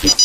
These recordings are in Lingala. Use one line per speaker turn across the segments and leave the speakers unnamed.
IDPS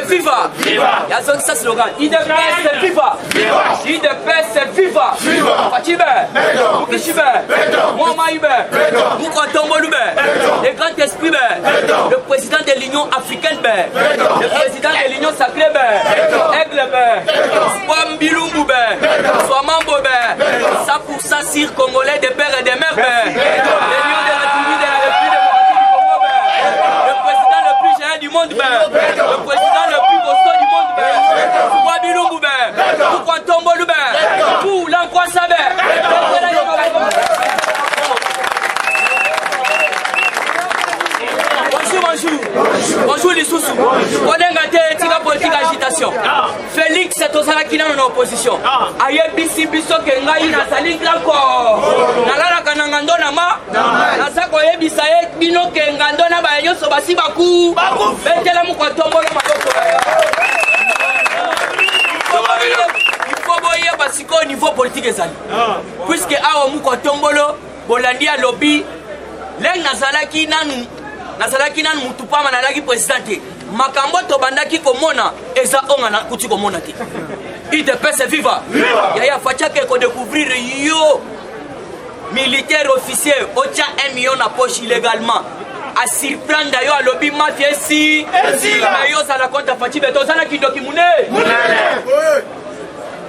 viva! Il y a ça slogan. IDPS viva! IDPS viva! Fatibe! Mukishibe! Mwamaïbe! Mukwatombolube! Le grand esprit, le président de l'Union africaine, le président de l'Union sacrée, Aigle, Swambilumbu, Swamambo, 100% sire congolais des pères et des mères, l'Union de la République de la République démocratique du Congo, le président le plus géant du monde, le président le plus costaud du monde, Swambilumbu, Mukwatombolube, pour l'Ankwassabe. Bonjour les sous-sous. On est tika politique agitation. Félix c'est au Salakina en opposition. Aye bisi biso kengai na sali grako. Nalala kanangando na ma. Na sako ye bisaye bino kengando na ba nyoso basi baku. Betela mu kwa tombo na makoko. Il faut boyer parce qu'au niveau politique ezali. Puisque awa mu kwa tombolo Bolandi a lobby leng nazalaki nanu nazalaki nanu mutupa manalaki présidente makambo to bandaki komona eza onga na kuti komona te IDPS viva ya fachake ko découvrir yo militaire officier ocha 1 million na poche illégalement a surprendre yo a lobby mafia si na yo ça la compte fati beto sana kindoki mune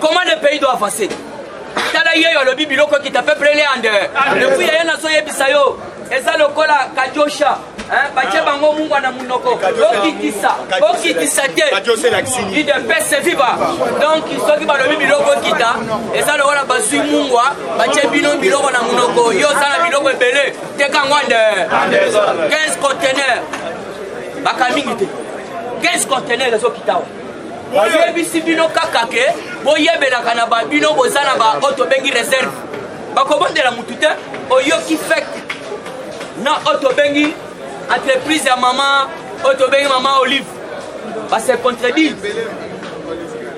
comment le pays doit avancer tala yo a lobby biloko qui t'a peuple les ande depuis ya na so yebisa yo eza lokola kajosha bache bango mungu na munoko okitisa te IDPS viva donc soki balobi biloko kita eza lokola bazwi mungwa bache bino biloko na munoko yo sala biloko ebele teka ngwande 15 conteneurs bakamingi te 15 conteneurs ezokitawa oyebisi bino kaka ke boyebelaka na babino bozana ba oto bengi réserve bakobondela mutu te oyoki fek na oto bengi entreprise ya maman otobengi maman Olive ba se contredire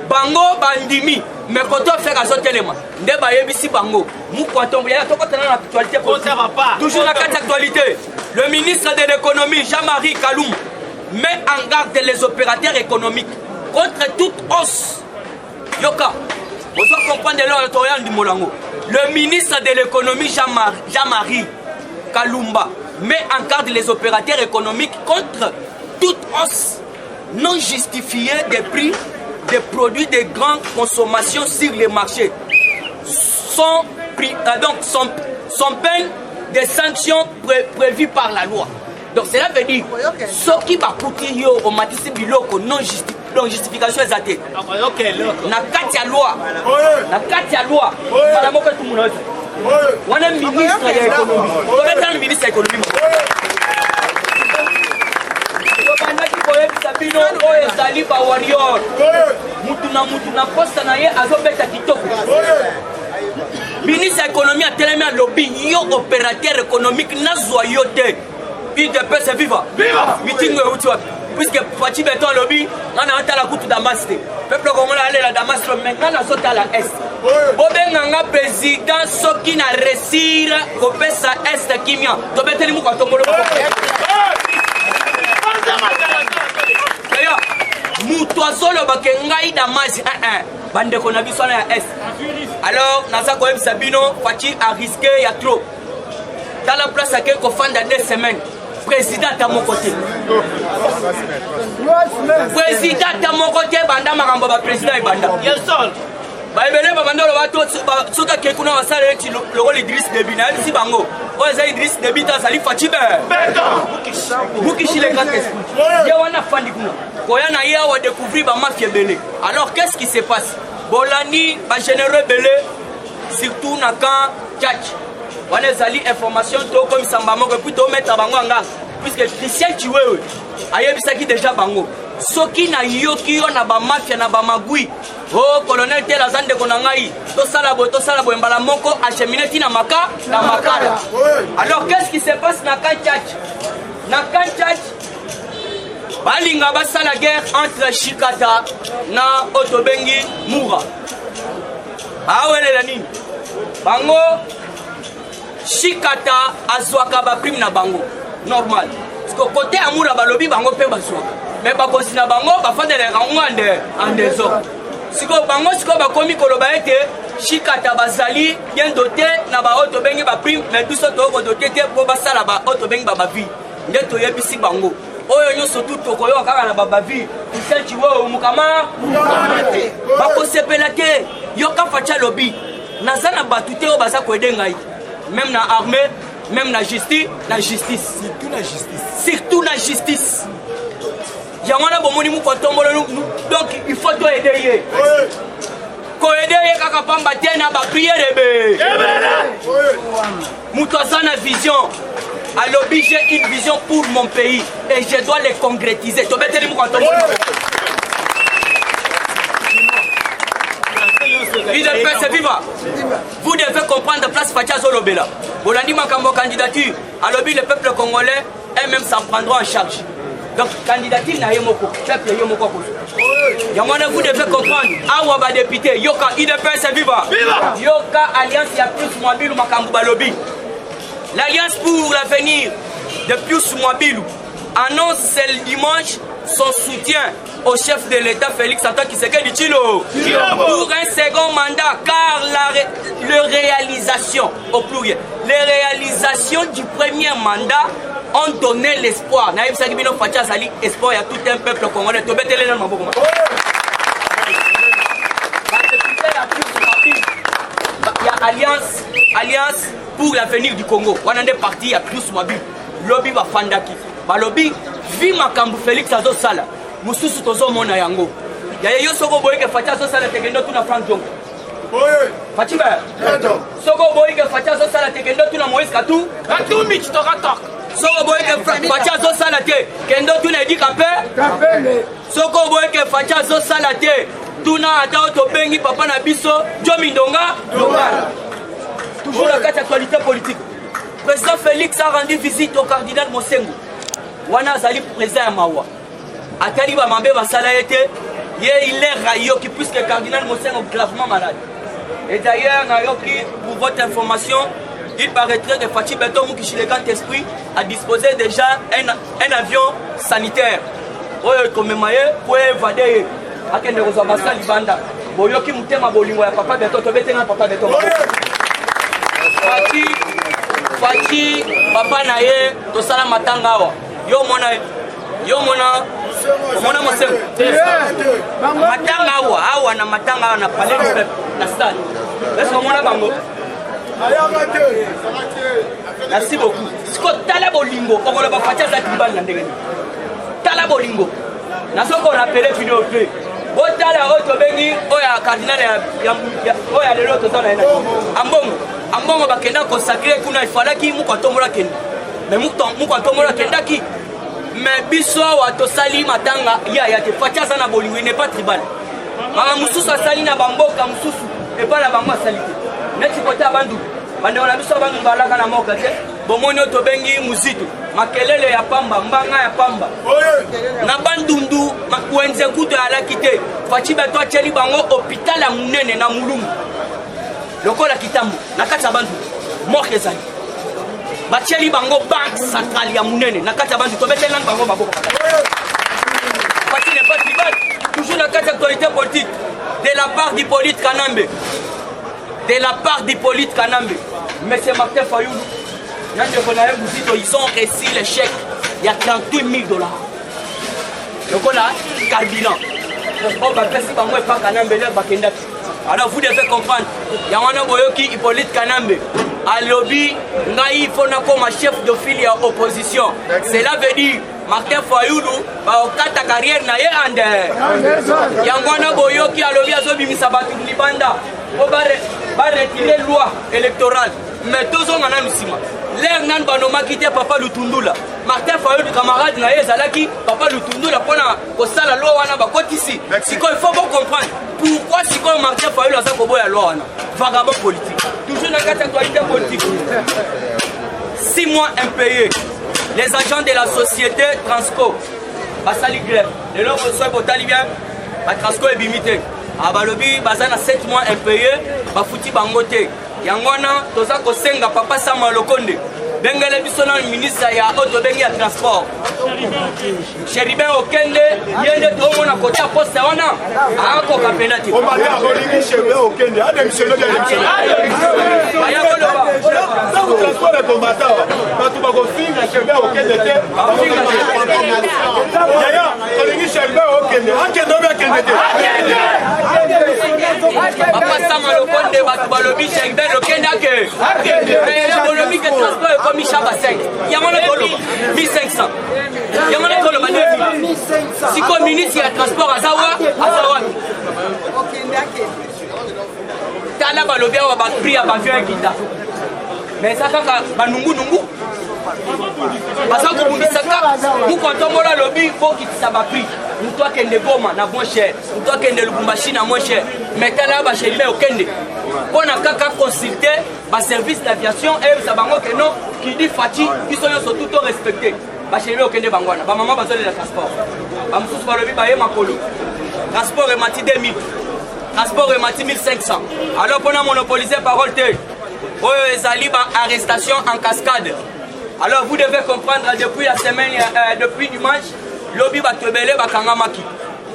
bango bandimi mais quand on fait azo telema nde ba yebisi bango mukwatombo ya tokotana na actualité toujours la carte actualité le ministre de l'économie Jean-Marie Kaloum met en garde les opérateurs économiques contre toute hausse yoka vous devez comprendre l'autorité du Molango le ministre de l'économie Jean-Marie Kalumba met en garde les opérateurs économiques contre toute hausse non justifiée des prix des produits de grande consommation sur les marchés. Sont peine des sanctions prévues par la loi. Donc cela veut dire ce qui va coûter au matisse biloko non justification exacte. Na kati loi. Na kati loi. Madame ko tout monde. On est ministre de l'économie. On est dans le ministre de l'économie. Sabino oyo ezali ba warrior mutu na posta na ye azobeta kitoko ministre économie atelemi lobby yo opérateur économique nazwa yo te IDPS viva mitingo euti wapi puisque Fati Beto lobby ngana atala kutu Damas te peuple congolais aller la Damas maintenant na sota la est bobenganga président soki na réussir kopesa est kimia tobeteli mu kwa tombolo mutu azoloba ke ngai Damas bande qu'on a vu sur la S. Alors, Nasa Koeb Sabino, Fachi a risqué, il y a trop. Dans la place à quelques fans dans 2 semaines, président à mon côté. Président à mon côté, Banda Maramba, président et Banda. Baibele babanda lo bato soka kekuna wasale le rôle Idriss Déby na si bango oza Idriss Déby ta sali Fachibe Bukishi le grand esprit ya wana fandi kuna koya na ya wa découvrir ba mafia belé. Alors qu'est-ce qui se passe? Bolani ba généreux belé surtout na kan Tchach wana zali information to comme samba moko puis to mettre bango anga puisque Christian Chiwewe ayebisaki déjà bango soki na yoki yo na ba mafia na ba magui. Oh, colonel tel azande konangai, to salabo mbala moko acheminé tina maka na makala. Alors qu'est-ce qui se passe na Kanchach? Na Kanchach balinga basa la guerre entre Shikata na Otobengi Moura. Awele la nini? Bango Shikata azwaka ba prime na bango. Normal. Parce que côté Amoura balobi bango pe bazwaka. Mais ba kosina bango ba fande les rango en désordre. Siko bango siko ba komi koloba ete Shikata bazali bien doté na ba auto bengi ba prime mais tout ça to ko doté te po basala ba auto bengi ba vie ndeto yebisi bango oyo nyoso tout to koyo kaka na ba vie iselchi wo mukama ba ko sepela te yo ka facha lobby nazana batute o baza ko edenga yi même na armée même na justice surtout na justice Yamana bomoni mu kotombolo donc il faut to aider ko aider kaka pamba tena ba prière be mutozana vision à lobby j'ai une vision pour mon pays et je dois les concrétiser to beteli mu kotombolo vous devez comprendre place Fatia Zolobela Bolandi makambo candidature à lobby le peuple congolais eux-mêmes s'en prendront en charge. Donc, candidature na yemoko, peuple yemoko. Yamana, vous devez comprendre. Awa ba député, Yoka, IDPS viva. Yoka, Alliance, il y a plus Mwabilu Makambu Balobi. L'Alliance pour l'avenir de Pius Mwabilu annonce le dimanche son soutien au chef de l'État Félix Antoine Tshisekedi Tshilombo pour un second mandat, car les réalisations, au pluriel, les réalisations du premier mandat ont donné l'espoir. Naïm Sagibino Fatia Sali, espoir, il y a tout un peuple congolais. Il y a Alliance pour l'avenir du Congo. On a des partis, il y a plus Mwabi. Lobby va Fandaki. Lobby, vi Makambu Félix Azo Sala. Mususu Tozo Mona Yango. Il y a yo Soko Boy que Fatia Azo Sala Tekendo Tuna Frank Jong. Fatima Soko Boy que Fatia Azo Sala Tekendo Tuna Moïse Katou. Katou Mich Toratok. Soko boy que Fatia zo salate kendo tuna edi kapé Soko boy que Fatia zo salate tuna ata to bengi papa na biso Jomi Ndonga toujours la carte actualité politique. Président Félix a rendu visite au cardinal Mosengo wana zali président mawa atali ba mambe basala ete il est rayoki puisque le cardinal Mosengo est gravement malade. Et d'ailleurs nayoki pour votre information il paraîtrait que Fatih Beto Mukishi le grand esprit a disposé déjà un avion sanitaire pour évader à Kendorozabasa Libanda. Boyoki Mutema Bolingo, papa Beto, papa Beto. Fatih, papa Naye, Tosala Matangawa. Yo mona Mosengo. Matangawa, awa na Matangawa na palais du peuple, na stade. Est-ce que mona bango? Merci beaucoup. Ce que Tala Bolingo, on va faire ça dans le Tala Bolingo. Nous avons rappelé la vidéo. Tala Otobengi, Oya Cardinal, Oya de l'autre zone. Ambongo Bakenda consacré, il fallait qu'il mou Tomola Ken. Mais Mouka Tomola Kendaki. Mais Bisso ou Tosali Matanga, ya te Fatia Sana Bolingo, il n'est pas tribal. Mama Moussou Salina Bamboka Moussou, et pas la Bamba Salité. Neti kota bandu bande na biso bandu balaka na moka te bomoni to bengi muzitu makelele ya pamba mbanga ya pamba na bandundu wenze kuto ala kite Fachi Beto acheli bango hôpital ya munene na Mulungu lokola kitambo na kati ya bandu moke ezali bacheli bango banque centrale ya munene na kati ya bandu to betela bango maboko Fachi n'est pas tribal toujours na kati ya actualité politique de la part d'Hippolyte Kanambe. De la part d'Hippolyte Kanambe. M. Martin Fayoulou, ils ont reçu le chèque. Il y a 38 000 $. Donc on a carburant. Alors vous devez comprendre, il y a un boyoki Hippolyte Kanambe. À lobby, il faut comme chef de file à opposition. Cela veut dire Martin Fayoulou va au ta carrière na yande. Il y a un boyoki à lobby à Zobi Sabatu Libanda. On va retirer la loi électorale. Mais tous on en a misima. L'air nan banoma quitté Papa Lutundula. Martin Fayoulou camarade na yezalaki Papa Lutundula pour na la loi wana ba ici. Il faut comprendre pourquoi si Martin Fayoulou a ça la loi wana. Vagabond politique. Toujours dans la actualité politique. 6 mois impayés. Les agents de la société Transco. Basali grève. Le long reçoit pour Talibien. Transco est bimité. Abalobi, Bazana 7 mois impayés. Bafouti bangote. Yangwana, toza kosenga Papa Sama Lokonde. Bengele bisona ministre ya auto bengi ya transport. Chéribin Okende, yende tomo na kota poste wana. Ako kapenati.
On va dire Olingi Chéribin Okende, a démissionné de l'émission. Ça vous transport les combattants. Quand tu vas finir Chéribin Okende, Yaya, Olingi Chéribin Okende, Akende Okende.
Papa Sama Lokonde, Batubalobi Chéribin Okende ake. Balobi que transport est comme Michaba 5. Il y a mon école 1500. Il y a mon école 2000. Si comme ministre il y a transport à Zawa, Tala Balobi a pris à Bavion et Guida. Mais ça quand Banungu Nungu. Parce que vous quand on a lobby, il faut qu'il s'abat pris. Nous toi qui est Goma na moins cher, nous toi qui est Lubumbashi na moins cher. Mais Tala ba chez au Kende. On a qu'à consulter le service d'aviation et ça bango que non qui dit Fati, ils sont surtout respectés. Ba chez au Kende bangwana, ba maman besoin de transport. Ba mususu ba lobby ba ye makolo. Transport est mati 2000. Transport est mati 1500. Alors on a monopolisé parole té. Oh ezali ba arrestation en cascade. Alors vous devez comprendre depuis la semaine depuis dimanche lobby ba tebele ba kangamaki.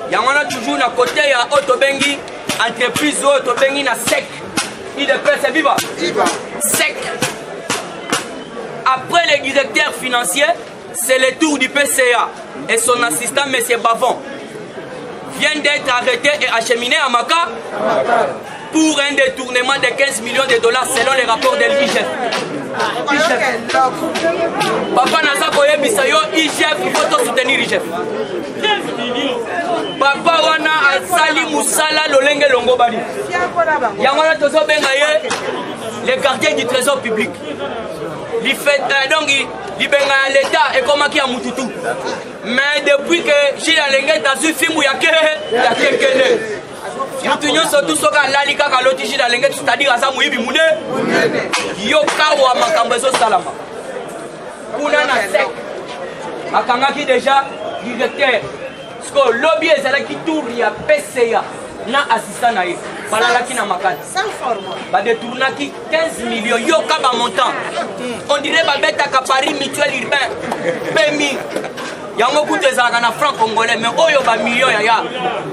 Yangwana toujours na côté ya Otobengi entreprise Otobengi na sec. Il est prêt, viva. Sec. Après le directeur financier, c'est le tour du PCA et son assistant M. Bavon vient d'être arrêté et acheminé à Maka pour un détournement de 15 millions de $, selon les rapports de l'IGF. Papa Naza Koye Bisayo, IGF, il faut soutenir l'IGF. Papa Wana Asali Moussala Lolenge Longobali. Yamana Tozo Bengaye, les gardiens du trésor public. Donc, il benga l'État et comme qui a Moututu. Mais depuis que j'ai la langue dans ce film, il y a quelques Mutunyo surtout soka lalika kaloti j'ai la langue, c'est-à-dire à ça mouibi moune. Yokawa makambezo salama. Kuna na sec. Makangaki déjà directeur. Parce que le lobby est là qui tourne, il y a PCA. Na assistant na ye. Balalaki na makati. Sans forme. Ba détournaki 15 millions. Yo kaba montant. On dirait ba beta ka Paris mutuel urbain. PMI. Yango koute zaka na franc congolais mais oyo ba millions ya.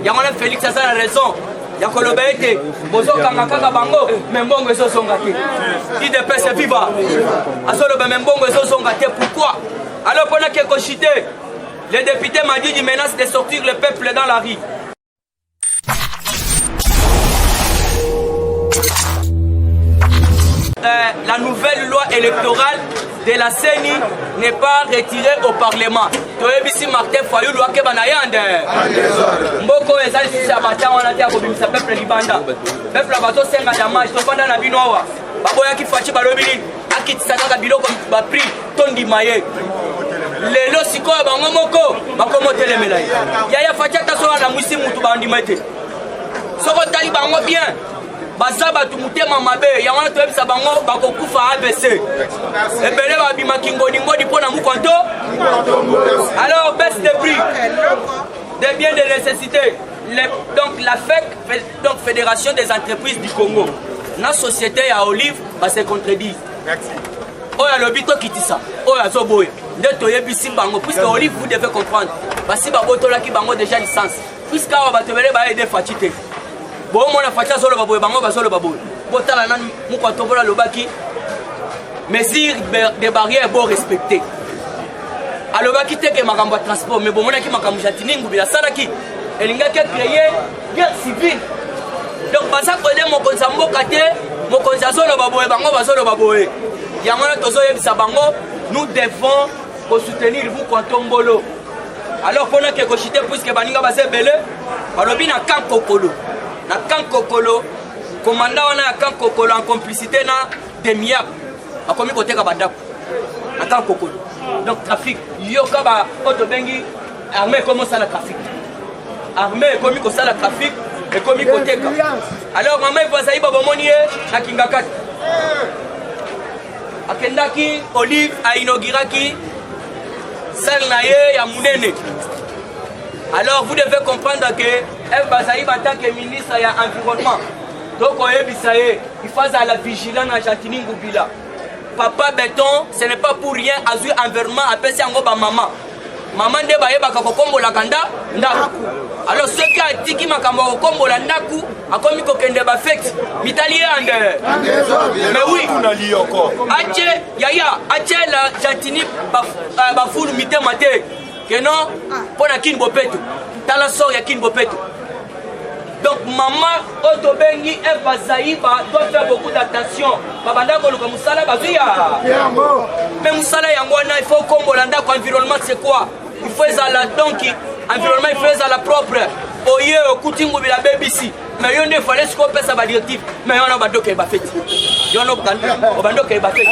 Yango na Félix a la raison. Ya koloba ete bozo kanga kaka bango membongo ezo songa te. Qui de paix c'est viva. Asolo ba membongo ezo songa te pourquoi? Alors pendant que kochité le député m'a dit qu'il menace de sortir le peuple dans la rue. La nouvelle loi électorale de la CENI n'est pas retirée au Parlement. Toyebisi Martin Fayoulou akeba na yande. Mboko ezali sisa bata wana tia kobimisa peuple libanda. Peuple bato senga damage to banda na bino awa. Baboya ki fachi balobili akitisa kaka biloko ba prix tondi maye. Lelo sikoyo bango moko bakomo telemela. Yaya fachi atasola na mwisi mutu bandima ete. Soko tali bango bien. Bazaba tumutema mabe yangana toyebisa bango bakokufa ABC ebele babima kingoni ngodi pona mukonto. Alors baisse de prix des biens de nécessité. Donc la FEC, donc Fédération des entreprises du Congo, na société à Olive va se contredire. Merci. Oya lobito kitisa oya zoboye nde toyebisi bango puisque Olive vous devez comprendre basi babotola ki bango déjà licence puisque awa batebele ba aider fatite. Bon, mon affaire sur le baboy, bango sur le baboy. Botala nan mukwa tombola lobaki. Mesures des barrières bon respecter. Alobaki te ke makambo transport, mais bon mona ki makambo jatini ngubila salaki. Elinga ki créer guerre civile. Donc basa ko de mon konza mboka te, mon konza sur le baboy, bango sur le baboy. Yangona tozo yebisa bango, nous devons soutenir vous Tombolo. Alors pendant que kochite puisque baninga base belé, balobi na camp Kokolo. Na camp Kokolo, commandant wana ya camp Kokolo en complicité na Demiap. A komi côté ka bandako. Na camp Kokolo. Donc trafic, yoka ba auto bengi armée commence à la trafic. Armée komi ko sala trafic et komi côté ka. Alors maman voisai baba monié na Kingakat. Akendaki Olive a inauguraki celle naye ya munene. Alors vous devez comprendre que El Bazaïb en tant que ministre ya environnement. Donc on il faut à la vigilance à Jatini Ngoubila. Papa Béton, ce n'est pas pour rien azui environnement appelle ça ngoba maman. Maman de baye baka kokombo la kanda ndaku. Alors ceux qui a dit qui makambo kokombo la ndaku akomi ko kende ba fête. Mitali ande. Mais oui. Ache yaya ache la Jatini ba fulu mité maté. Que non pour la kin bopeto. Tala sort ya kin bopeto. Donc maman Otobengi et Bazaïba doit faire beaucoup d'attention. Babanda koluka musala bazuya. Mais musala yangwana il faut kombolanda kwa environnement c'est quoi? Il faut la donc environnement il faut la propre. Oye okutingu bila BBC. Mais yonde fallait ce qu'on peut ça ba directif. Mais on a ba doke ba fête. Yono bandoke ba fête.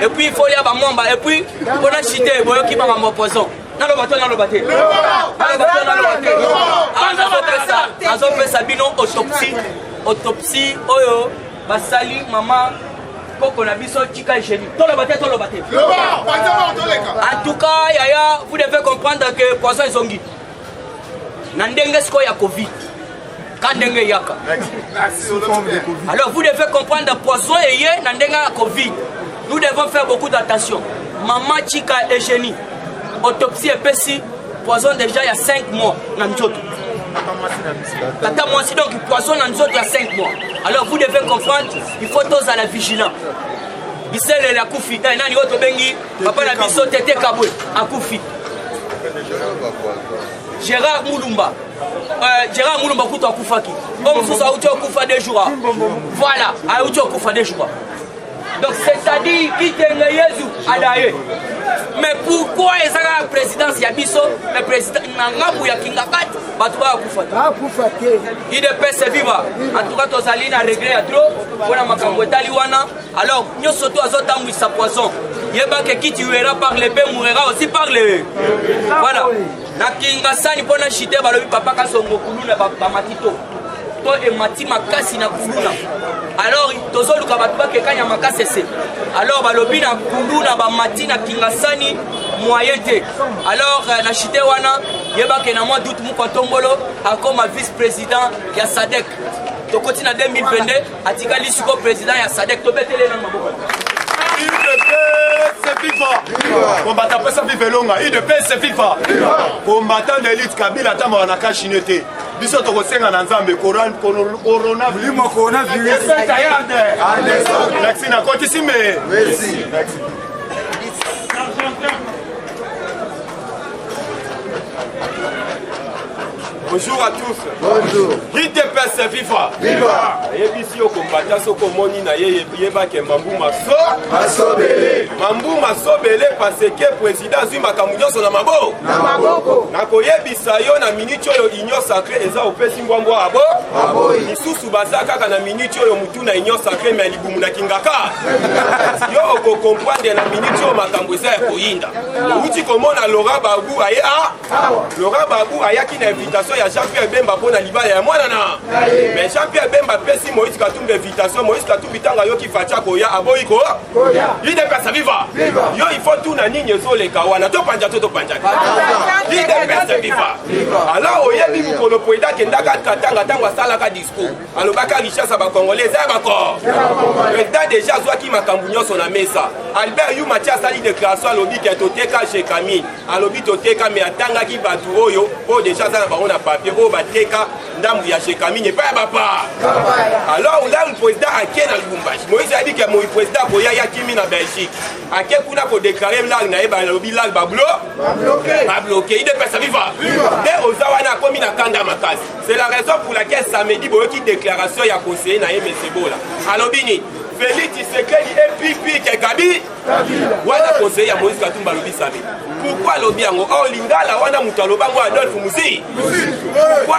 Et puis il faut y avoir mwamba et puis on a cité boyo ki ba mo poison. Nalo bato nalo baté. Azo pesa bino autopsie oyo basali mama koko na biso tika génie. Tolo baté. En tout cas yaya vous devez comprendre que poison ezongi. Na ndenge sko ya Covid. Kandenge yaka. Alors vous devez comprendre poison et na ndenge ya Covid. Nous devons faire beaucoup d'attention. Maman tika et génie. Autopsie épaissie, poison déjà il y a 5 mois. Tata moi aussi donc poison il y a 5 mois. Alors vous devez comprendre, il faut tous à la vigilance. Il sait la koufi, nani auto bengi, papa na biso tete kabwe, a koufi. Gérard Moulumba kuto akufaki. Comme ça a kufa 2 jours. Voilà, a kufa 2 jours. Donc c'est-à-dire qui tenait Jésus à d'ailleurs. Mais pourquoi est-ce que la présidence Yabiso, le président Nangabu Yakingakat, Batouba Koufat? Il est paix c'est vivant. En tout cas, Tosaline a réglé à trop. Voilà ma Kambouetaliwana. Alors, nous surtout à Zotam sa poisson. Yeba que qui tuera par l'épée mourra aussi par le. Voilà. Nakingasani pour na chité balobi papa kasongo kuluna ba matito. To e mati makasi na kuluna. Alors tozoluka batu bakekanya makasi se. Alors balobi na kuluna ba mati na kingasani moyete. Alors na chité wana yeba ke na moi doute mu Tombolo comme vice-président ya SADC. To continue en 2022 atikali suko président ya SADC to betele na maboko. C'est FIFA. Combattant après ça vive longa. Il de paix c'est FIFA. Combattant d'élite Kabila tama na kashinete. Biso to kosenga na nzambe coronavirus. Merci na koti simbe. Merci. Bonjour à tous. Bonjour. IDPS c'est FIFA. Viva. Ici au combattant soko moni na yeba ke mambu masobele. Mambu masobele parce que président Zuma Kamunyoso na maboko. Na maboko. Na koyebisa yo na minute oyo union sacrée eza opesi mbwambo abo. Abo. Lisusu bazaka kana minute oyo mutu na union sacrée mais libumu na kingaka. Yo oko comprendre na minute oyo makambo eza koyinda. Uti komona Laurent Gbagbo aya. Laurent Gbagbo aya ki na invitation ya Jean-Pierre Bemba pour la libala ya mwana na. Mais Jean-Pierre Bemba pesi Moïse Katumbi invitation Moïse Katumbi tanga yo ki facha koya aboyiko. Il dépasse viva. Yo il faut tout na nini zo le kawana to panja. Il dépasse viva. Alors oyebi mu kono poida ke ndaka katanga tanga sala ka discours. Alobaka richesse ba congolais za bako.
président déjà azwaki makambo nyonso na mesa. Albert Yu Mathias asali déclaration alobi ke toteka chez Camille. Alobi toteka mais atangaki bato oyo oyo déjà aza na bango na papier oyo bateka ndambu ya chez Camille epai ya bapa. Alors là le président ake na Lubumbashi. Moïse a dit que mon président koya ya kimi na Belgique. Ake kuna ko déclarer lag na yeba alobi lag ba bloqué. Il est pas viva. Dès aux awana komi na kanda makasi. C'est la raison pour laquelle samedi boyoki déclaration ya conseiller na ye Mesebola. Alobini Félix Tshisekedi et Pipi Kekabi. Wana conseiller ya Moïse Katumba lobi samedi. Pourquoi lobi yango? Oh lingala wana mutu alobango Adolphe Muzi. Pourquoi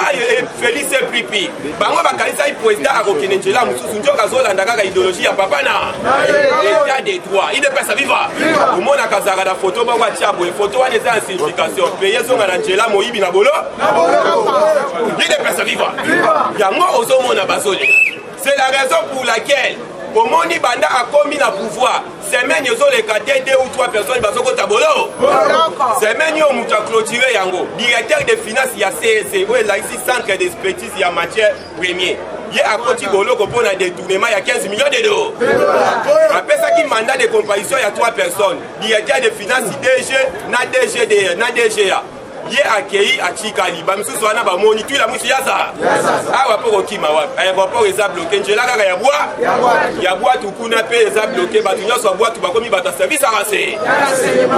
Félix et Pipi? Bango bakalisa i président akokende njela mususu njoka zolanda kaka idéologie ya papa na état des droits. Il est pas viva. Umona kazaka na photo bango atyabo e photo wana eza signification. Payer zonga na njela moyibi na bolo. Il est pas viva. Yango ozomona bazole. C'est la raison pour laquelle Omoni Banda a commis le pouvoir. Semaine ils ont les 2 ou 3 personnes qui sont tabolo. Semaine ils ont clôturé yango. Directeur des finances il y a CSC, où là ici centre d'expertise il y a matière première. Il y a à côté bolo qu'on a détournement il y a 15 millions d'euros. Après ça qui mandat de comparaison il y a 3 personnes. Directeur des finances DG, na DGD, na DGA. Il est accueilli à Chikali. Bamsou Soana va monitorer la mousse Yaza. Ah, rapport au Kima, aéroport est bloqué. Je l'ai à bois. Yabois, tout le monde est bloqué. Batunion soit bois, tout va comme il va service à rasser.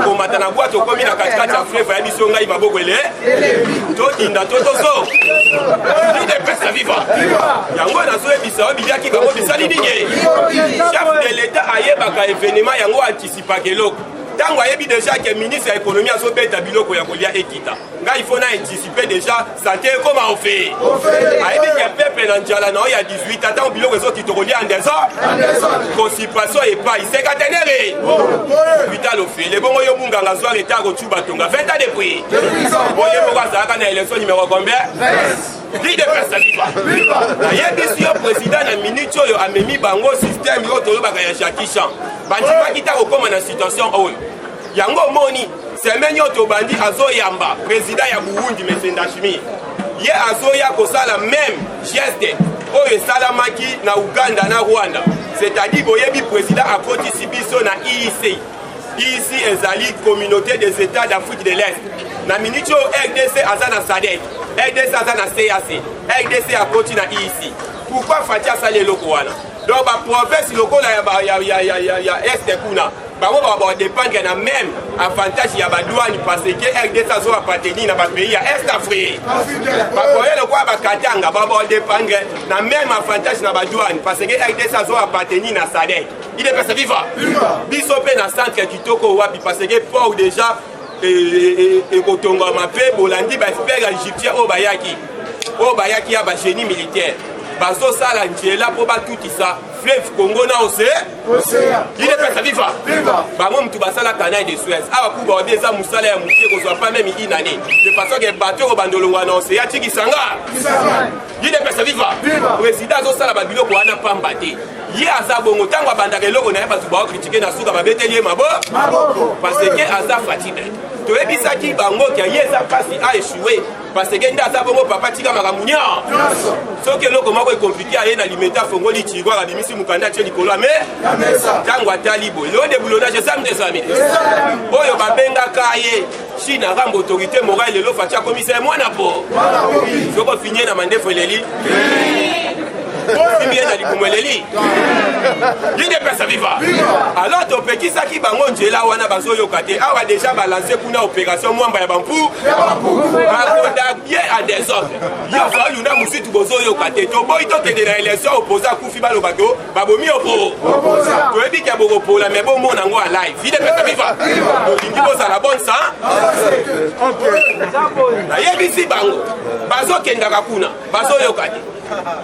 Pour maintenant, bois, tout comme il a 4 à fleuve, il y a des songas, il va beaucoup aller. Tout in la Totoso. Il est pas sa vivant. Il y a un peu de ça, il y a qui va vous saligner. Chef de l'État a eu un événement, il y a un anticipé que l'eau. Tant que déjà que le ministre de l'économie a sauvé ta biloko ya kolia ekita. Il faut anticiper déjà santé comment on fait. A dit que peuple dans Djala non il y a 18 ans biloko zo qui te relie en désordre. Constipation et pas il s'est caténéré. Vital au fait. Les bons yo bunga la soirée état ko tuba tonga 20 ans depuis. Boye pourquoi ça kana élection numéro combien? 10 de personnes viva. Yebisi yo président na minute yo amemi bango système yo tolo bakaya Shakishan. Bandima kita ko koma na situation oyo. Yango moni semenyo to bandi azoyamba président ya Burundi Mesendashimi. Ye azoya kosala même geste oyo salamaki na Uganda na Rwanda. C'est-à-dire boyebi président akoti sibiso na IEC. Ici ezali communauté des États d'Afrique de l'Est. Na minute yo RDC azana SADC. RDC azana CAC. RDC akoti na IEC. Pourquoi Fatia sale loko wana? Donc la province lokola ya est kuna. Bango ba dépendre na même avantage ya badouane parce que RDC zo appartenir na ba pays ya Est Afrique. Ba koye lokwa ba katanga ba dépendre na même avantage na badouane parce que RDC zo appartenir na SADC. Il est pas viva. Biso pe na centre kitoko wapi parce que pour déjà et kotonga mape bolandi ba expert égyptien o bayaki ya ba génie militaire. Bazo sala njela po ba tout ça fleuve Congo na océan. Il est pas viva. Bango mtu basala canal de Suez. Aba kuba obeza musala ya mutie ko soit pas même une année. De façon que bateau ko bandolongwa na océan tiki sanga. Il est pas viva. Président zo sala ba biloko wana pambate. Ye aza bongo tango abandaka eloko na ye bato ba critiquer na suka ba beteli mabo. Parce que aza fatigué. To ebisaki bango ki yeza pasi a échoué. Parce que nda bongo papa tika makamunya. Soki eloko moko e compliqué a ye na alimenta fongoli tigwa ka bimisi mukanda tche likolo ame. Tango atali bo. Le de boulonnage sam des amis. Oyo babenga kaye. China rambo autorité morale le fatia commissaire mwana po. Soko finir na mandefo leli. Bien dans l'Ikumweleli. Il n'est pas viva. Alors, tu peux qui ça qui bango njela wana bazo yokate. Awa déjà balancé pour une opération mwamba ya bampu. Bakoda bien à des ordres. Yo fa yuna musitu bozo yokate. To boy to ke de la élection opposé à Koufi balo bago. Babomi opo. To ebi ke bogo pola mais bon mon ngo en live. Il n'est pas viva. Lingi boza la bonne ça. Na yebisi bango. Bazo kendaka kuna. Bazo yokate.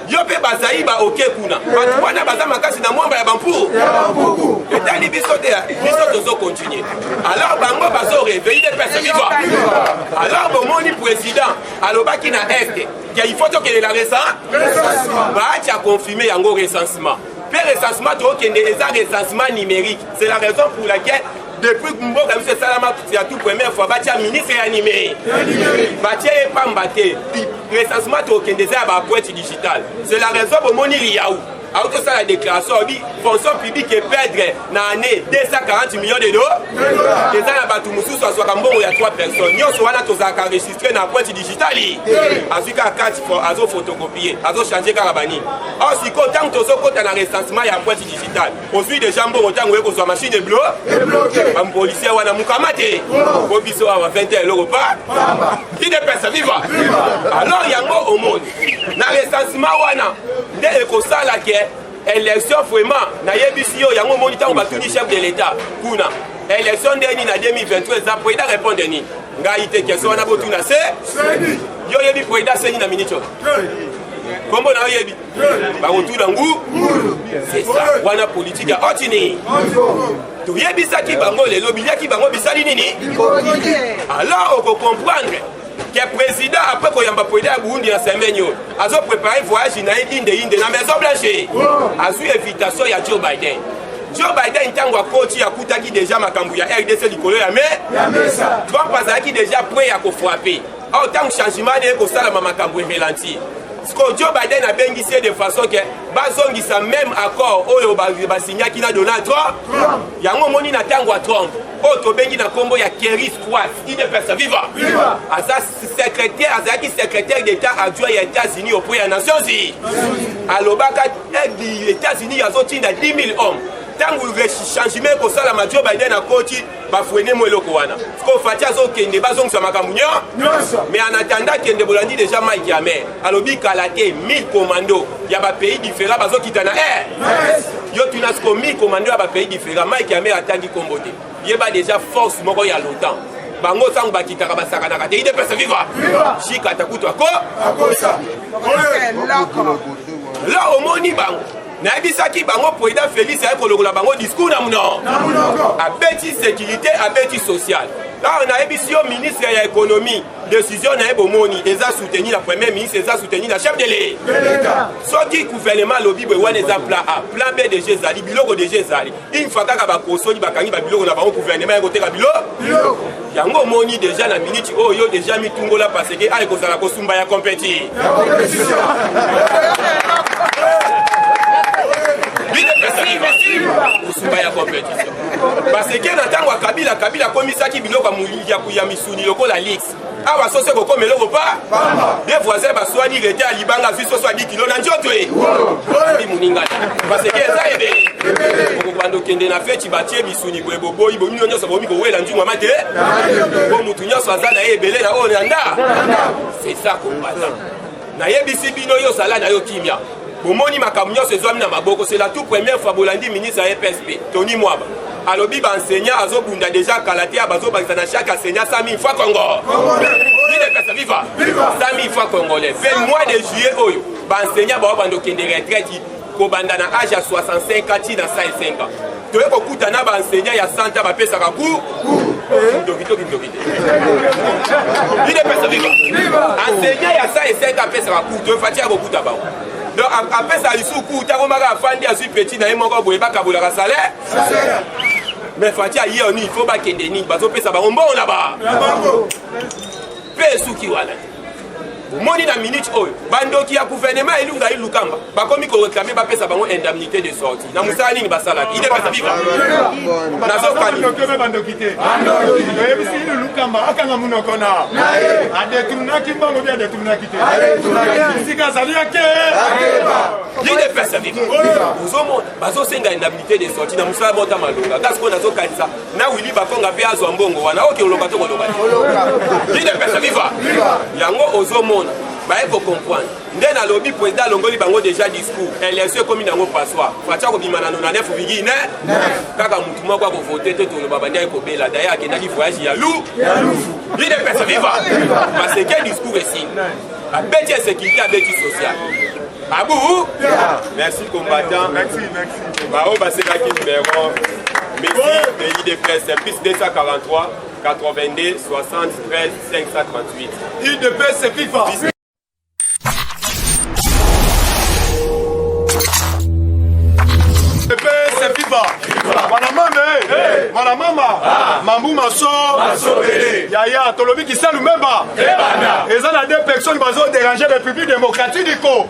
Yope bazai ba oke kuna. Batu wana baza makasi na mwamba ya bampu. Etali biso tozo continuer. Alors bango bazo réveiller des personnes vivantes. Alors bon moni président alobaki na est qu'il faut que la recensement ba a confirmer yango recensement. Puis recensement to kende eza recensement numérique. C'est la raison pour laquelle depuis que Mboka M. Salama c'est la toute première fois batia ministre animé. Batia pambate. Recensement to kende za ba pointe digital. C'est la raison pour moni liaou. auto ça la déclaration dit fonction publique et perdre na année 240 millions de dollars et ça na batu mususu soit kambongo ya 3 personnes nyonso wana tozaka enregistrer na pointe digitale azika 4 for azo photocopier azo changer karabani or si ko tant tozo kota na recensement ya pointe digitale aujourd'hui déjà mbongo tango eko so machine de bloqué ba policier wana mukamate ko biso wa 20 euro pas qui de personnes vivant alors yango au monde na recensement wana de ekosala ke élection vraiment na yebisi yo yango moni tango batuni chef de l'état kuna élection ndeni na 2023 za président répondre ni ngai te question na botuna se yo yebi président seni na minito kombo na yebi ba rotuna ngu c'est ça wana politique ya otini to yebisa ki bango lelo biliaki bango bisali nini alors on peut comprendre que président après qu'on y a pas président à Burundi en semaine a préparé voyage na inde na Maison Blanche a su invitation ya Joe Biden ntango akoti akutaki déjà makambo ya RDC likolo ya mesa Trump azalaki déjà prêt à frapper autant changement de ko sala makambo emelanti Joe Biden a bengisi de façon que bazongisa même accord oyo basignaki na Donald Trump yango moni na tango a Trump oto bengi na kombo ya Kerry Squad ine pesa viva asa secrétaire azaki secrétaire d'État adjoint ya États-Unis auprès des Nations Unies alobaka les États-Unis azotinda 10 000 hommes tango changement ko sala ma Joe Biden a koti bafouene mo eloko wana ko fati azokende bazongisa makambo mais en attendant kende bolandi déjà Mike Hammer alobi kalate 1000 commandos ya ba pays différents bazokita na yo tunasko 1000 commandos ya ba pays différents Mike Hammer atangi kombote yeba déjà force moko ya l'OTAN bango sango bakitaka basakanaka te ide pesa viva chika takutwa ko akosa là omoni bango na ebisaki bango président Félix a kolokola bango discours na muno abeti sécurité abeti social là on a ebisi yo ministre ya économie décision na ebomoni eza soutenu la premier ministre eza soutenu la chef de l'État soki gouvernement lobi bwe wana eza plan A plan B de Jezali biloko de Jezali une fois kaka bakosoli bakangi ba biloko na bango gouvernement ya koteka biloko yango moni déjà na minute oyo déjà mitungola parce que ay kozala kosumba ya compétition ya compétition parce que na tango Kabila komisaki biloko ya misuni lokola lix awa sose ko meloko pa des voisins baswani rete à libanga viso so 10 kg na njoto e muninga parce que ça ebe ko bando kende na feti batie misuni bobo boyi bo nyonyo so bomi ko wela njuma mate bo mutu nyoso azana ebele na onanda c'est ça qu'on attend na yebisi bino yo sala na yo kimia bomoni makambo nyonso ezwami na maboko c'est la toute première fois bolandi ministre ya PSP Tony Mwaba alobi ba enseignant azobunda déjà kalatea bazobakisa na chaque enseignant 100 000 fois Congo ile pesa viva 100 000 fois congolais fait mois de juillet oyo ba enseignant ba bando kende retraite ko banda na âge ya 65 ans na 65 ans to eko kuta na ba enseignant ya 100 ans ba pesa ka ku ndokito ile pesa viva enseignant ya 65 ans pesa ka ku to fatia ko kuta ba donc après ça isuku takomaka afandi azwi petit na ye moko boye bakabolaka salaire mais fatia ye oni il faut bakende nini bazopesa bango mbongo na ba mpe esuki wana omoni na minute oyo bandoki ya gouvernement elunga ilukamba bakomi koreklame bapesa bango indemnité de sortie na mosala nini basalaki ide pesa viva nazokani
bandoki te oyebisi ilukamba akanga munoko na adetunaki mbongo bia adetunaki te sika azali yake
ide pesa viva ozomona bazosenga indemnité de sortie na mosala bota malonga kasi ko nazokanisa na wili bakonga mpe azwa mbongo wana oke oloba to koloba ide pesa viva yango ozomona baye ko comprendre nde na lobi président longoli bango déjà discours élection comme nango passoir fatia ko bimana na 9,9 kaka mutu moko ko voter te to loba bandi ko bela daya akendaki voyage ya lou ide pesa viva parce que discours ici abeti sécurité abeti social abou merci combattant merci bao baselaki numéro merci pays de presse plus 243 82 73 538
IDPS FIFA IDPS FIFA Bwana mame Mwana mama Mambu Maso Yaya Tolobi Kisalu Memba Eza na deux personnes bazo déranger la République démocratique du Congo.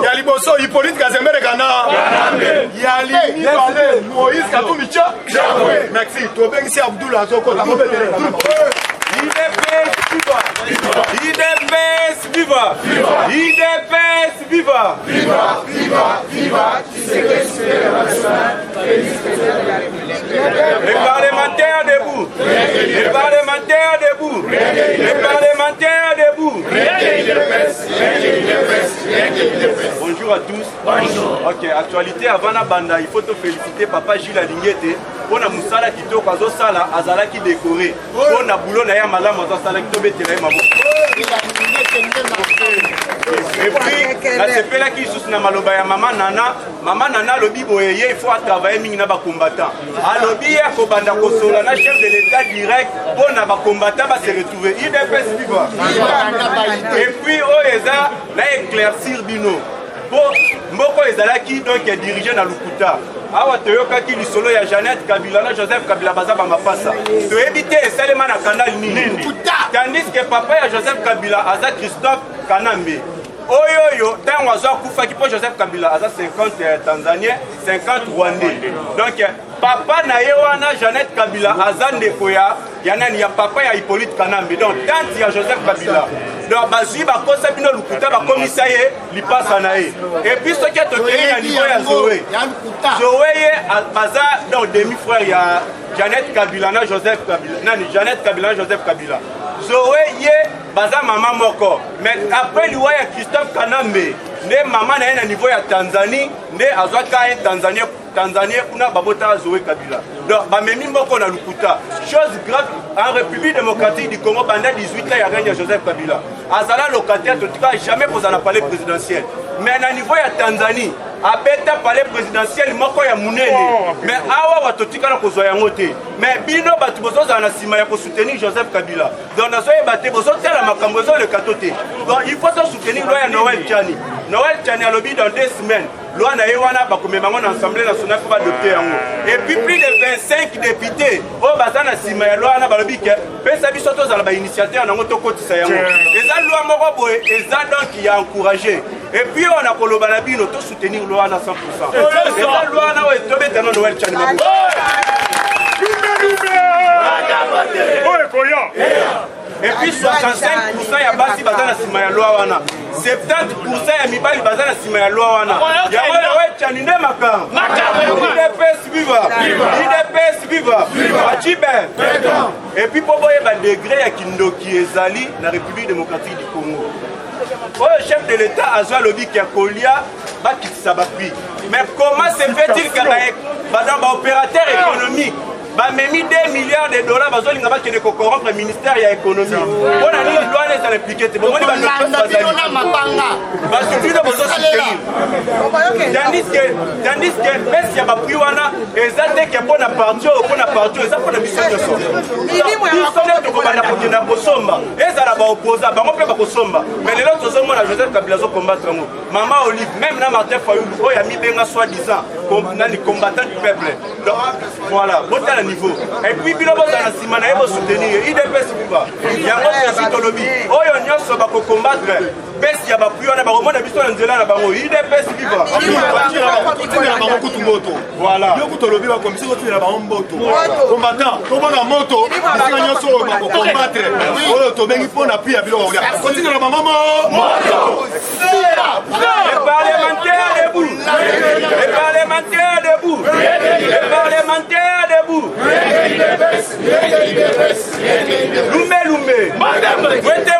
Yali Bosso Hippolyte Kazembe Gana Yali Nibale Moïse Katoumicha. Merci. Tobeng si Abdoul Azoko la mauvaise
IDPS viva! IDPS viva!
Viva, viva, viva!
Les parlementaires debout! Les parlementaires debout! Les parlementaires debout! Bonjour à tous. Bonjour. Ok, actualité avant la bande, il faut te féliciter Papa Gilles Alingete. On a Moussala qui toque à Zosala, Azala qui décoré. On a boulot Naya Malam Azala qui tobe Télé Mabo. Et puis, la CP là qui sous na maloba ya Maman Nana lobi boye il faut travailler mingi na ba combattant. A lobi ya ko banda ko sola na chef de l'état direct pour na ba combattant ba se retrouver. IDPS viva. Et puis Oeza na éclaircir bino. Bon, Mboko ezalaki donc dirigé dans Lukuta. Awa toyokaki lisolo ya Jeannette Kabila na Joseph Kabila baza ba mapasa. To éviter esalema na canal nini. Tandis que papa ya Joseph Kabila aza Christophe Kanambe. Oyoyo, tant wazo kufa ki po Joseph Kabila aza 50 Tanzaniens, 50 Rwandais. Donc papa na yewana Jeannette Kabila aza ndeko ya nani ya papa ya Hippolyte Kanambe. Donc tante ya Joseph Kabila. Donc bazui ba kosa bino Lukuta ba komisa ye lipasa na ye. Et puis ce qui est tokeli na niveau ya Zoé. Zoé ye baza donc demi frère ya Jeannette Kabila na Joseph Kabila. Nani Jeannette Kabila na Joseph Kabila. Zoé ye baza maman moko. Mais après liwa ya Christophe Kanambe, ne maman na ye na niveau ya Tanzanie, ne azwaka ye Tanzanie kuna babota Zoé Kabila. Donc bamemi moko na Lukuta. Chose grave en République démocratique du Congo pendant 18 ans ya règne Joseph Kabila. Azala locataire tout cas jamais pour la palais présidentiel. Mais na niveau ya Tanzanie, abeta palais présidentiel moko ya munene. Mais awa watotika na kozwa yango te. Mais bino batu bozo za na sima ya ko soutenir Joseph Kabila. Donc na soye baté bozo tela makambo zo le katote. Donc il faut soutenir loi ya Noël Tchani. Noël Tchani a lobby dans 2 semaines. Loi na yewana ba komemanga na Assemblée nationale pour adopter yango. Et puis plus de 25 députés au bazana sima ya loi na balobi ke pesa biso to za ba initiateur na ngoto kotisa yango. Eza loi moko boye eza donc qui a encouragé. Et puis on a koloba na bino to soutenir loi na 100%. Eza loi na we tobe tano Noël Tchani. Et puis 65% ya basi bazana sima ya loi wana. 70% ya mibali bazana sima ya loi wana. Ya wewe Tchani nde makam. IDPS viva. IDPS viva. Achibe. Et puis pour boye ba degré ya kindoki ezali na République démocratique du Congo. Le chef de l'État a joué lobby qui a Kolia, qui s'abappui. Mais comment se fait-il qu'un opérateur économique même 2 milliards de dollars qui ne corrompre le ministère de l'économie. On a dit que les impliqués. Tandis que même si y a pas pris wana, exacté que pour la partie ou pour la partie, ça pour la mission de son. Ils sont pour la partie na Bosomba. Et ça la va opposer, bah on peut pas Bosomba. Mais les autres sont moi la Joseph Kabila zo combattre moi. Maman Olive, même na Martin Fayulu, oh y a mis benga soi-disant comme les combattants du peuple. Donc voilà, bon à niveau. Et puis bilobo za na sima na yebo soutenir IDPS viva. Yango c'est to lobby. Oh yo nyonso ba ko combattre. Besi ya ba puyo na ba romona biso na nzela na bango IDPS viva. Voilà.
Yo kuto lobby ba komisi ko tira ba mboto. Combattant, to ba na moto, bisika nyonso ba ko combattre. Oh to bengi pona pia biloko ya. Continue na mama moto. Les parlementaires debout. Les parlementaires debout. Les parlementaires debout. Lumé. Mouette.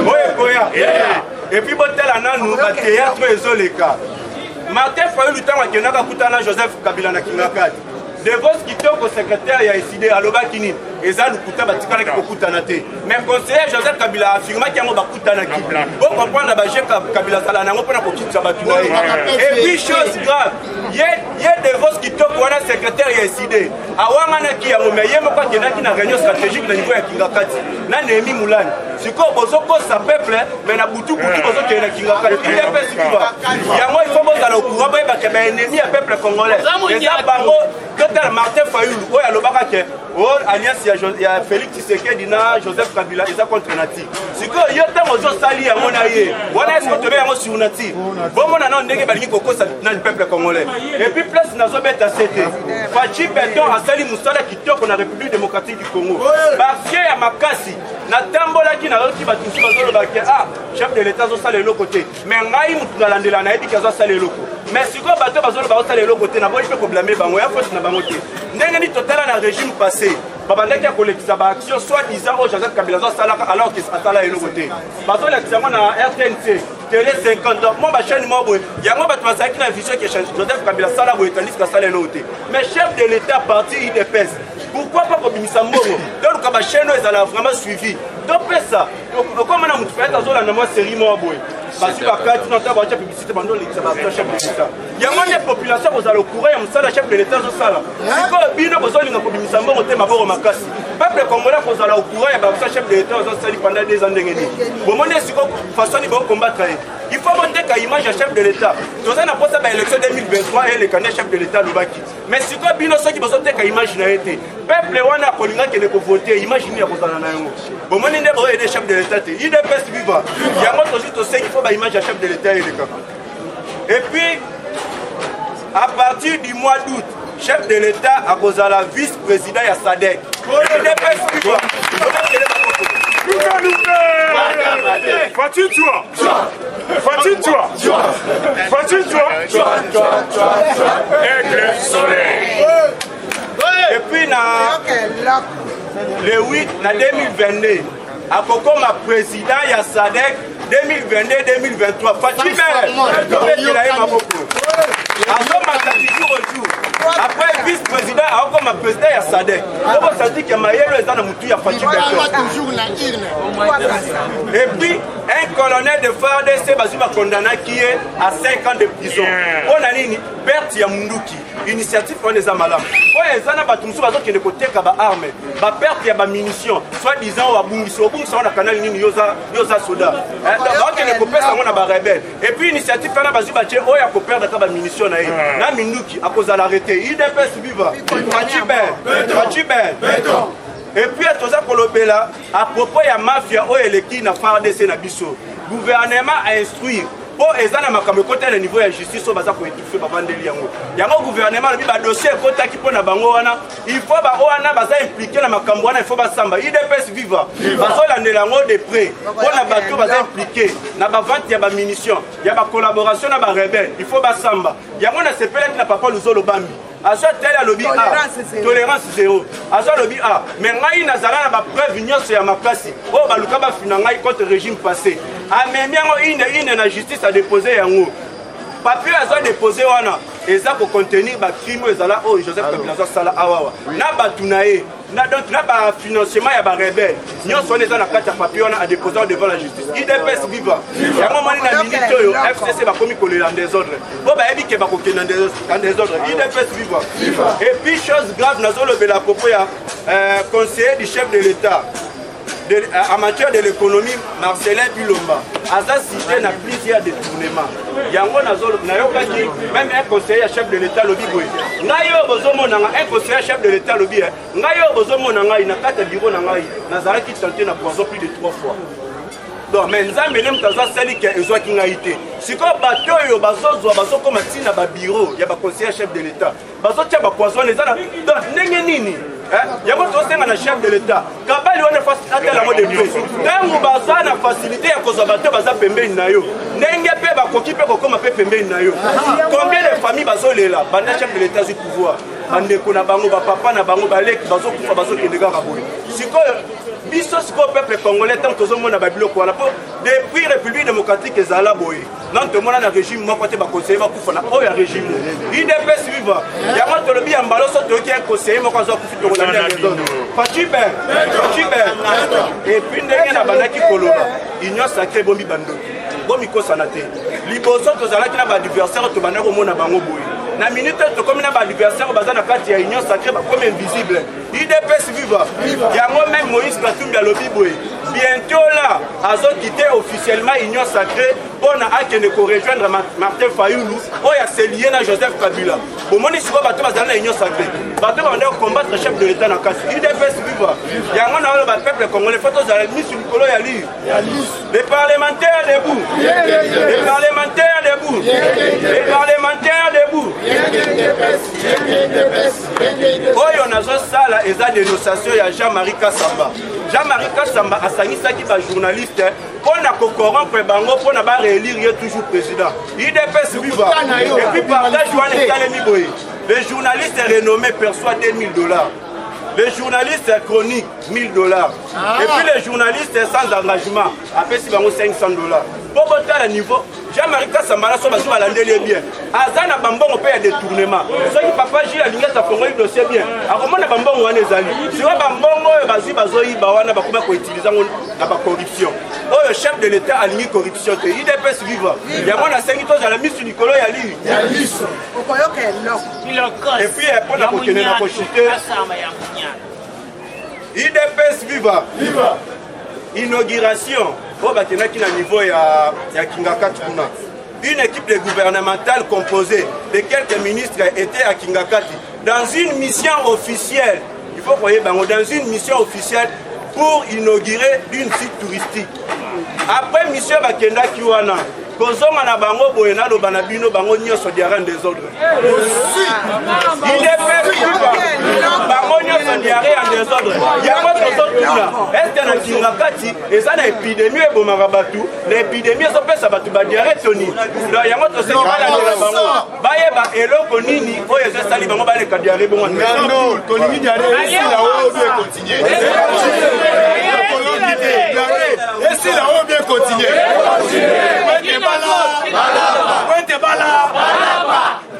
Oye koya. Et puis botela nanu ba théâtre ezoleka. Martin Fayulu temps akendaka kutana Joseph Kabila na Kingakati. De vos kitoko secrétaire ya décidé à Lobakini eza lukuta batikana ki kokutana te. Mais conseiller Joseph Kabila affirma qu'il y a bakutana ki. Bon comprendre ba je Kabila sala nango pona kokitsa batu na ye. Et puis chose grave, ye de vos kitoko wana secrétaire ya décidé. Awangana ki ya momeye moko kendaki na réunion stratégique na niveau ya Kingakati. Na Nehemi Moulani. Siko bozoko sa peuple mais na butu bozo ke na Kingakati. Il est pas si va. Yango il faut boza na courant ba ke ba ennemi ya peuple congolais. Eza bango total Martin Fayulu oyo alobaka ke alliance ya Félix Tshisekedi na Joseph Kabila eza contre Nati sikoyo yo ntango ozosali yango na ye wana eske tobe yango sur Nati bomona nao ndenge balingi kokosa na peuple congolais et puis place nazobeta sete Fachi Beton asali mosala kitoko na République démocratique du Congo parce ya makasi natambolaki nayoki bato mosusu bazolobaki chef de l'état azosala eloko te mais ngai motu nalandela nayebiki azosala eloko mais sikoyo bato bazoloba bazosala eloko te naboyi mpe koblame bango ya foti na bango te ndenge nini totala na régime passé babandaki ya kolekisa baaction soit disant oyo Joseph Kabila azosalaka alors que asala eloko te bazolekisa yango na RTNC télé 50 ans mo bachaîne mo boye yango bato bazalaki na vision ke Joseph Kabila asala boye tandis que asala eloko te mais chef de l'état parti IDPS pourquoi pas kobimisa mbongo donc ka bachaîne ezala vraiment suivi donc pesa comme na mutu fait azolanda mwa série mo boye basi bakati nota bacha publicité bando lekisa ba chef de l'état yango ne population kozala courant ya musala chef de l'état azosala sikoyo bino bozolinga kobimisa mbongo te maboro makasi peuple congolais kozala au courant ya ba chef de l'état azosali pendant 2 ans ndenge nini bomone sikoyo façon ni bo combattre il faut montrer qu'à image à chef de l'état dans un approche à l'élection 2023 et le candidat chef de l'état Lubaki mais si quoi bino ceux qui besoin de qu'à image n'a été peuple wana kolinga qui ne peut voter imaginer à kozana na yango bon moni ne boye des chefs de l'état il est best vivant il y a autre aussi aussi qu'il faut ba image à chef de l'état et le kaka et puis à partir du mois d'août chef de l'état à kozala vice-président ya SADC il est best vivant
Fatigue-toi. Aigle soleil.
Et puis le 8 na 2022 à Kokoma président ya SADC 2022-2023 Fatima après vice-président comme président ya SADC on va dire que Mayelo est dans le moutou ya Fatima et puis un colonel de FARDC Bazuma condamné qui est à 5 ans de prison on a une perte ya Munduki initiative on les a malades on les a battu sur bazo qui ne côté ka ba arme ba perte ya ba munitions soit disant wa bungiso on a canal nini yoza soda donc on ne kopesa on a ba rebelle et puis initiative na Bazuma che o ya ko perdre ka ba munitions na Minduki à cause de l'arrêté il dépêche vivre Fatima et puis à tout ça kolobela à propos ya mafia o eleki na FARDC na biso gouvernement a instruire pour ezana makambo côté le niveau ya justice so baza ko étouffer babandeli yango gouvernement bi ba dossier kota ki pona bango wana il faut ba wana baza impliquer na makambo wana il faut ba samba il dépêche vivre bazo landela ngo de près pona bato baza impliquer na ba vente ya ba munitions ya ba collaboration na ba rebelle il faut ba samba yango na sepela ki na papa Luzolo Bambi azo tel ya lobi tolérance zéro azo lobi mais ngai nazala na ba preuve nyonso ya makasi o baluka ba fina ngai contre régime passé amemi yango ine na justice a déposé yango papier azo déposé wana eza ko contenir ba crime ezala o Joseph Kabila sala awawa na batuna ye na donc na ba financement ya ba rebelle nyonso eza na kati ya papier wana a déposé devant la justice IDPS viva yango moni na minute oyo FCC ba komi kolela des ordres bo ba yebi ke ba kokena des ordres IDPS viva et puis chose grave nazo lobela à propos ya conseiller du chef de l'État en matière de l'économie, Marcelin Bilomba a cité na plusieurs détournements. Yango nayokaki même un conseiller chef de l'État lobi boye. Ngayo bozomona un conseiller chef de l'État lobi. Ngayo bozomona ngai na kata bureau na ngai nazalaki tenté na poison plus de 3 fois. Donc mais nzambe ne mutaza sali ke ezwaki ngai te. Siko bato yo bazozwa bazokoma tina ba bureau ya ba conseiller chef de l'État. Bazotia ba poison ezana. Donc ndenge nini? Yango tosenga na chef de l'État kabali wana atala mo de presse ntango baza na facilité ya kozwa bato baza pembeni na yo ndenge mpe bakoki mpe kokoma mpe pembeni na yo combien de familles bazolela banda chef de l'État zwi pouvoir bandeko na bango bapapa na bango baleki bazokufa bazokende kaka boye sikoyo biso sikoyo peuple congolais ntango tozomona babiloko wana mpo depuis république démocratique ezala boye nano tomona na régime moko te baconseiller bakufa na oyo ya régime IDPS viva yango tolobi ya mbala so toyoki un conseiller moko azwa kufi tokolanda les autres Fatima et puis ndenge na bandaki koloba union sacrée bombi bandoki bomikosana te liboso tozalaki na baadversaire tobandaki komona bango boye na minute tokomi na baadversaire baza na kati ya union sacrée bakomi invisible IDPS viva yango même Moïse Katumbi alobi boye bientôt là, Azo quitté officiellement Union Sacrée, on a hâte de rejoindre Martin Fayoulou, on a se lié à Joseph Kabila. Au moment où on va dans l'Union Sacrée, on va combattre le chef de l'État dans la casse. Il devait suivre. Il y a un peuple congolais, photos à la mise sur Nicolas Yali. Les parlementaires debout. Les parlementaires debout. Les parlementaires debout. Oyo nazo sala eza dénonciation ya Jean-Marie Kassamba. Jean-Marie Kassamba asangisaki ba journaliste pona ko corrompre bango pona ba réélire toujours président. IDPS viva. Et puis partage wana etalemi boye. Les journalistes renommés perçoivent $1000. Les journalistes chroniques, $1000. Et puis les journalistes sans engagement, après si bango $500. Pour voter à niveau, Jean-Marie Kassamba so bazo balandeli bien. Azana bambongo pe ya détournement. Ceux qui papa Gilles alingata fongo le dossier bien. Akomona bambongo wana ezali. Si wa bambongo bazi bazo yiba wana bakoma ko utiliser na ba corruption. Oh le chef de l'État alingi corruption te. IDPS vivre. Ya mona 5 tos à la mise sur Nicolas Yali. Et puis pour la continuer na kochiter. IDPS viva. Viva. Inauguration. Au Batenaki na niveau ya Kingakati kuna. Une équipe gouvernementale composée de quelques ministres était à Kingakati dans une mission officielle. Il faut croire dans une mission officielle pour inaugurer une site touristique. Après mission Bakenda Kiwana, Kozoma na bango boyena lo banabino bango nyoso diarra des ordres. Il est fait bango nyoso diarra en désordre. Yango tozo tuna. Est-ce que na Kingakati eza na épidémie e bomaka batu, l'épidémie so pesa batu ba diarra toni. Donc yango to se kala na bango. Bayeba eloko nini oyo ezali bango ba le diarra bongo.
Non, tolingi diarra ici là on doit continuer. Et si là on bien continuer.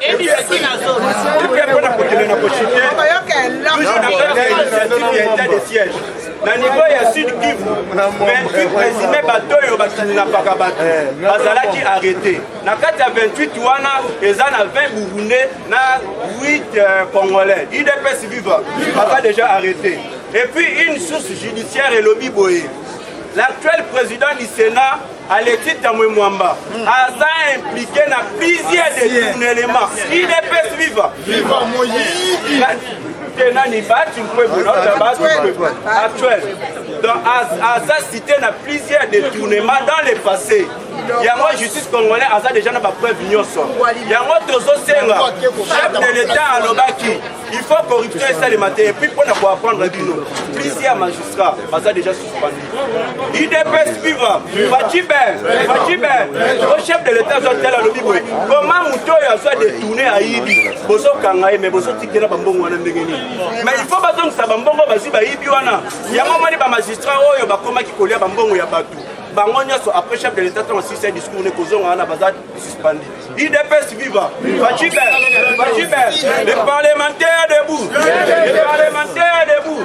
Et puis c'est la zone.
Et puis on a continué na kochiter. Des sièges. Na niveau ya Sud Kivu, 28 présumés bateau yo bakina paka bateau. Bazalaki arrêté. Na kati ya 28 wana eza na 20 Burundais na 8 Congolais. IDPS viva. Baza déjà arrêté. Et puis une source judiciaire et lobby boye. L'actuel président du Sénat, Alexis Tamwe Mwamba, a impliqué dans plusieurs détournements. IDPS viva.
Viva Moïse.
Actuel. Donc, Aza cité dans plusieurs détournements dans le passé. Il y a moi justice congolaise, Aza déjà n'a pas preuve d'union. Il y a moi Tozo Senga, chef de l'État à Lobaki. Il faut corruption et ça les matin. Et puis pour ne pas apprendre plusieurs magistrats, Aza déjà suspendu. IDPS viva, Fatibel, le chef de l'État tel à Lobi. Comment Mouto a soit détourné à Ibi, Bozo Kangaï, mais Bozo Tikena Bambongo Wanambegeni. Mais il faut pas que ça Bambongo Baziba Ibiwana. Il y a un moment où magistrat Oyo Bakoma qui collait Bambongo Yabatu. Bangonia après chef de l'État aussi c'est discours ne causons à la bazar suspendu. IDPS viva. Fatibel. Les parlementaires debout. Les parlementaires debout.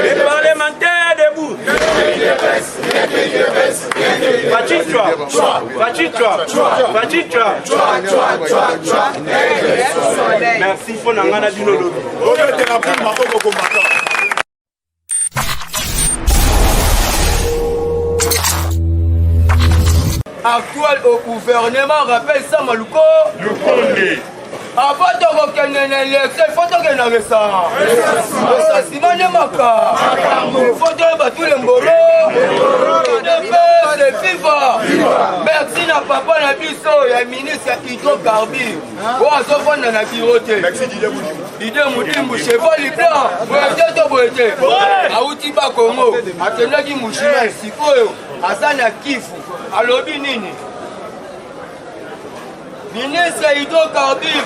Les parlementaires debout. Merci pour Nangana du Lolo.
Actuel au gouvernement rappelle ça Maluko. Avant de reconnaître l'élection, il faut que ça. Ça il faut que tous les mbolos. Merci na papa na biso ya ministre hydrocarbure. Ozo fona na birote.
Merci
Didier Moudimbu chevalier blanc. Boyeto boyete. Auti ba Congo. Atendaki mushima sikoyo. Azana Kifu. Alobi nini? Ministre hydrocarbure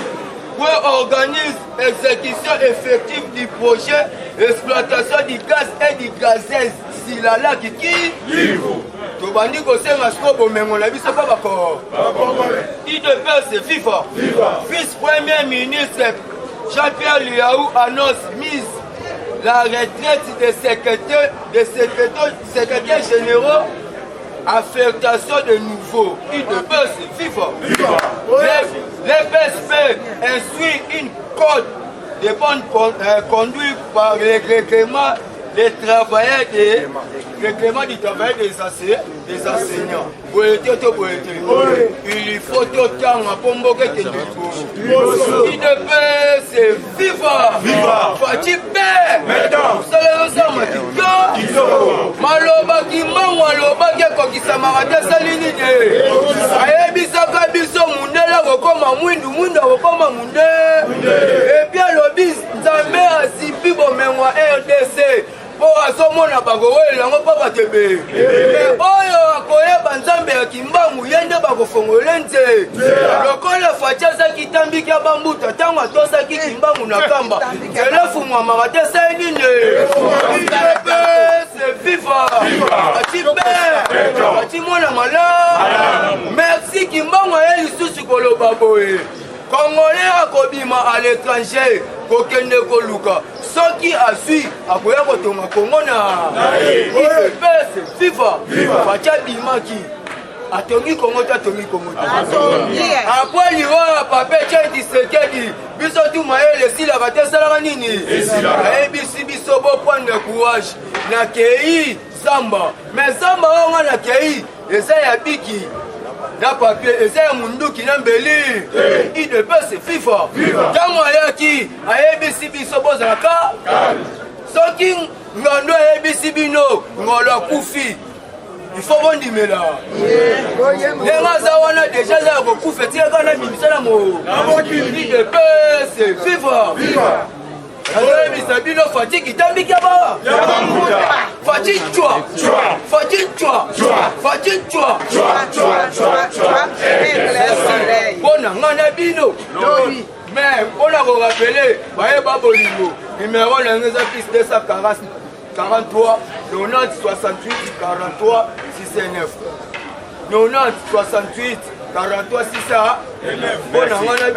organise exécution effective du projet exploitation du gaz et du gazelle Silala Kiki. Tobandi kosenga siko bomengo na biso pa bako. IDPS viva. Vice-premier ministre Jean-Pierre Liaou annonce mise la retraite des secrétaires généraux. Affectation de nouveau. IDPS viva. Les PSP instruit une code de bonne conduite par les règlements
les travailleurs le clément du travail des enseignants. Il faut tout le temps à Pomboke qui il ne peut se vivre. Fati père. Maloba qui maloba qui kokisa marade salini de. Bisaka biso mundela kokoma mwindu munda kokoma munde. Et bien lobis nzambe asipi bomengwa RDC. Po asomona bango welango pa batebe. Oyo akoyeba nzambe ya kimbangu yende bakofongola nze. Lokola fachaza kitambi kya bambuta tango atosa kimbangu na kamba. Telefu mwa marade salini de. C'est viva. Merci Kimbango et Lisusu Kolobaboe. Congolais à Kobima à l'étranger, Kokende Koluka. Ce qui a su, à Koyakotoma Kongona. C'est viva. Fatia Bimaki. Atomi Kongo, Atomi Kongo. Après l'Iwa, Papa Tchèque, Sekedi, Bisotou Maël, si la vate Salaranini. Et Bisobo, point de courage. Nakei Samba. Mais Samba, on a Nakei. Et ça, y a Biki. Na papier, et ça, Munduki Nambeli. Il ne peut se FIFA. Tamoyaki, a ABC Bisobo Zaka. Soking, Ngando ABC Bino, Ngola Koufi. Il faut bon dire là. Les gens ont déjà beaucoup fait tirer quand même ça l'amour. Il ne peut se vivre. Alors Bisabino fatigue tambi kaba. Fatigue toi. Fatigue toi. Fatigue toi. Bon ngana bino. Mais on a rappelé, voyez Babolingo. Numéro l'angeza fils de sa 43 90 68 43 609 90 68 43 609 bon on a